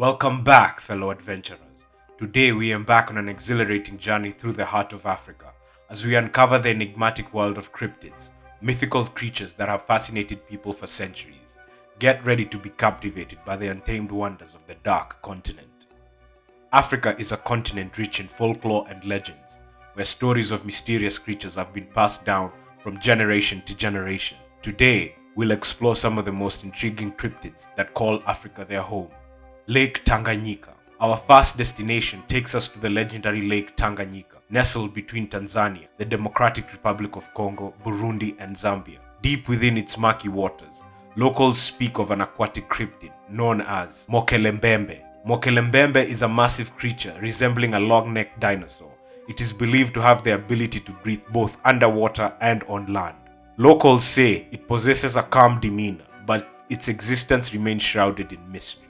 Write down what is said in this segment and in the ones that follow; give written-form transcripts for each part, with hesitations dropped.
Welcome back, fellow adventurers. Today we embark on an exhilarating journey through the heart of Africa as we uncover the enigmatic world of cryptids, mythical creatures that have fascinated people for centuries. Get ready to be captivated by the untamed wonders of the dark continent. Africa is a continent rich in folklore and legends, where stories of mysterious creatures have been passed down from generation to generation. Today, we'll explore some of the most intriguing cryptids that call Africa their home. Lake Tanganyika. Our first destination takes us to the legendary Lake Tanganyika, nestled between Tanzania, the Democratic Republic of Congo, Burundi, and Zambia. Deep within its murky waters, locals speak of an aquatic cryptid known as Mokelembembe. Mokelembembe is a massive creature resembling a long-necked dinosaur. It is believed to have the ability to breathe both underwater and on land. Locals say it possesses a calm demeanor, but its existence remains shrouded in mystery.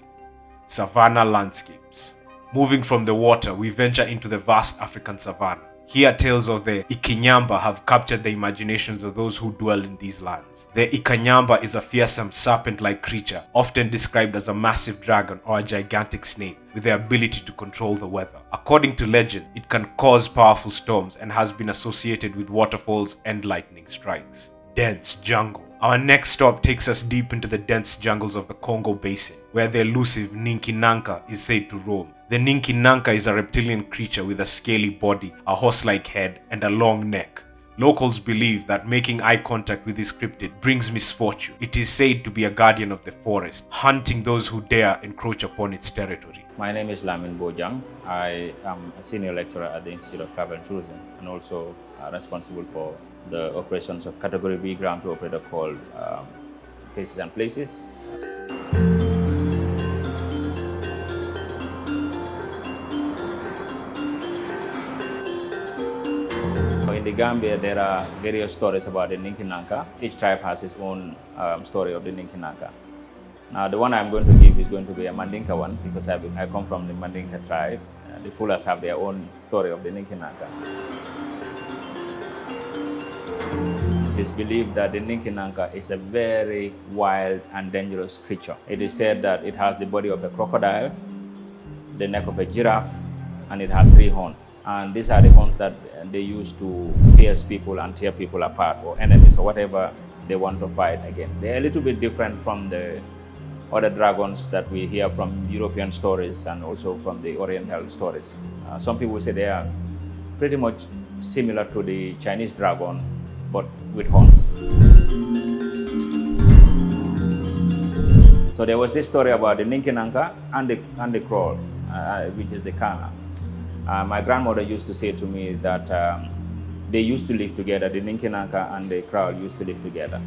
Savanna landscapes. Moving from the water, we venture into the vast African savanna. Here, tales of the Ikinyamba have captured the imaginations of those who dwell in these lands. The Ikanyamba is a fearsome serpent-like creature, often described as a massive dragon or a gigantic snake, with the ability to control the weather. According to legend, it can cause powerful storms and has been associated with waterfalls and lightning strikes. Dense jungle. Our next stop takes us deep into the dense jungles of the Congo Basin, where the elusive Ninkinanka is said to roam. The Ninkinanka is a reptilian creature with a scaly body, a horse-like head, and a long neck. Locals believe that making eye contact with this cryptid brings misfortune. It is said to be a guardian of the forest, hunting those who dare encroach upon its territory. My name is Lamin Bojang. I am a senior lecturer at the Institute of Travel and Tourism and also responsible for the operations of Category B ground to operator called Faces and Places. In the Gambia, there are various stories about the Ninkinanka. Each tribe has its own story of the Ninkinanka. Now, the one I'm going to give is going to be a Mandinka one because I come from the Mandinka tribe. The Fulas have their own story of the Ninkinanka. It is believed that the Ninkinanka is a very wild and dangerous creature. It is said that it has the body of a crocodile, the neck of a giraffe, and it has 3 horns. And these are the horns that they use to pierce people and tear people apart, or enemies, or whatever they want to fight against. They're a little bit different from the other dragons that we hear from European stories and also from the Oriental stories. Some people say they are pretty much similar to the Chinese dragon, but with horns. So there was this story about the Ninkinanka and the Kroll, which is the Kana. My grandmother used to say to me that they used to live together. The Ninkinanka and the Kroll used to live together,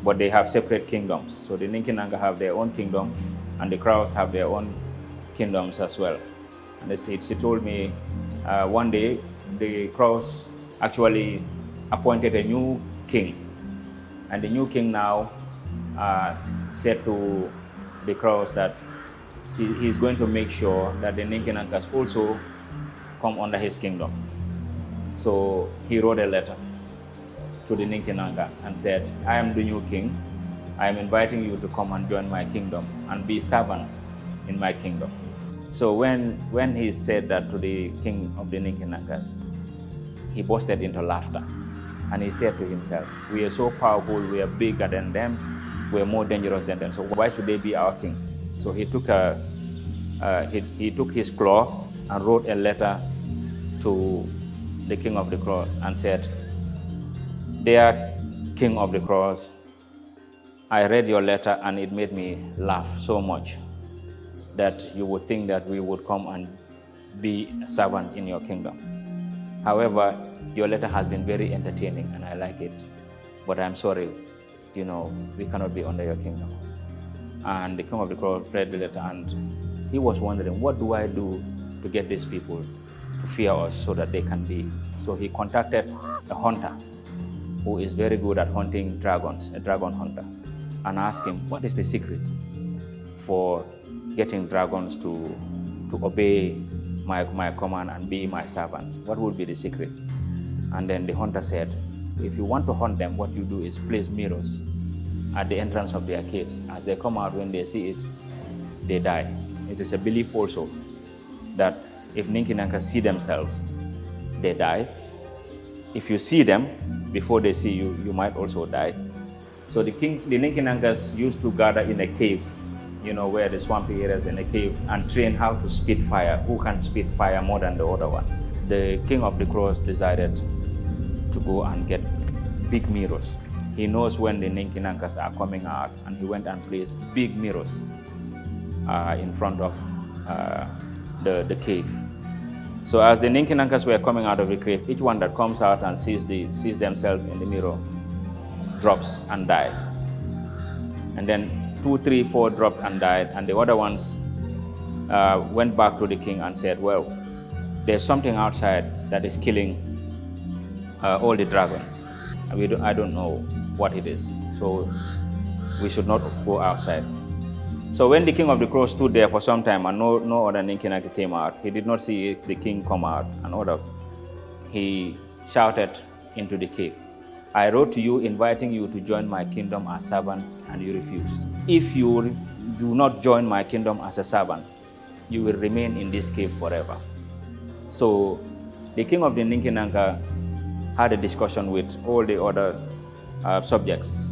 but they have separate kingdoms. So the Ninkinanka have their own kingdom, and the Krolls have their own kingdoms as well. And she told me one day the Krolls actually appointed a new king, and the new king now said to the Krolls that he's going to make sure that the Ninkinankas also come under his kingdom. So he wrote a letter to the Ninkinanka and said, I am the new king. I am inviting you to come and join my kingdom and be servants in my kingdom. So when he said that to the king of the Ninkinankas, he bursted into laughter. And he said to himself, we are so powerful, we are bigger than them, we are more dangerous than them, so why should they be our king? So he took he took his claw and wrote a letter to the king of the Krolls and said, Dear king of the Krolls, I read your letter and it made me laugh so much that you would think that we would come and be a servant in your kingdom. However, your letter has been very entertaining and I like it, but I'm sorry, we cannot be under your kingdom. And the king of the Krolls read the letter and he was wondering, what do I do to get these people to fear us so that they can be? So he contacted a hunter who is very good at hunting dragons, a dragon hunter, and asked him, what is the secret for getting dragons to obey my command and be my servant? What would be the secret? And then the hunter said, if you want to hunt them, what you do is place mirrors at the entrance of their cave. As they come out, when they see it, they die. it is a belief also that if Ninkinankas see themselves, they die. If you see them before they see you, you might also die. So the Ninkinankas used to gather in a cave, where the swampy areas in a cave, and train how to spit fire. Who can spit fire more than the other one? The king of the crows decided to go and get big mirrors. He knows when the Ninkinankas are coming out, and he went and placed big mirrors in front of the cave. So as the Ninkinankas were coming out of the cave, each one that comes out and sees themselves in the mirror drops and dies. And then 2, 3, 4 dropped and died, and the other ones went back to the king and said, well, there's something outside that is killing all the dragons. I don't know what it is, so we should not go outside. So when the king of the crows stood there for some time and no other Ninkinanka came out, he did not see the king come out and others. He shouted into the cave, I wrote to you inviting you to join my kingdom as servant, and you refused. If you do not join my kingdom as a servant, you will remain in this cave forever. So the king of the Ninkinanka had a discussion with all the other subjects.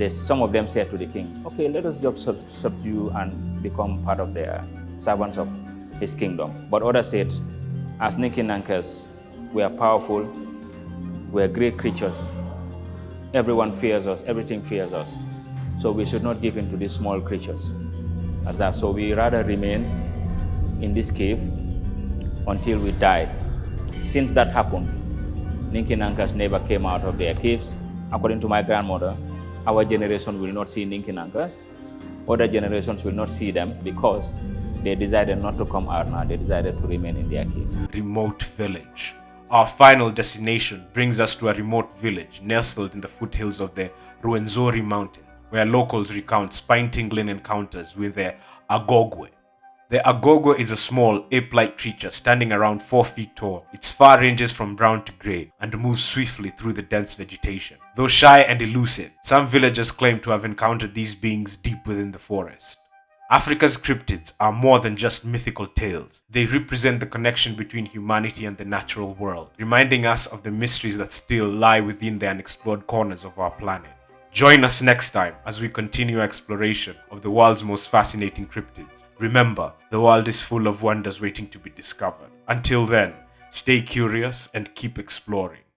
Some of them said to the king, okay, let us just subdue and become part of the servants of his kingdom. But others said, as Ninkinankas, we are powerful, we are great creatures, everyone fears us, everything fears us. So we should not give in to these small creatures. So we rather remain in this cave until we die. Since that happened, Ninkinankas never came out of their caves. According to my grandmother, our generation will not see Ninkinankas. Other generations will not see them because they decided not to come out now. They decided to remain in their caves. Remote village. Our final destination brings us to a remote village nestled in the foothills of the Ruwenzori mountain, where locals recount spine-tingling encounters with the Agogwe. The Agogwe is a small, ape-like creature standing around 4 feet tall. Its fur ranges from brown to grey and moves swiftly through the dense vegetation. Though shy and elusive, some villagers claim to have encountered these beings deep within the forest. Africa's cryptids are more than just mythical tales. They represent the connection between humanity and the natural world, reminding us of the mysteries that still lie within the unexplored corners of our planet. Join us next time as we continue exploration of the world's most fascinating cryptids. Remember, the world is full of wonders waiting to be discovered. Until then, stay curious and keep exploring.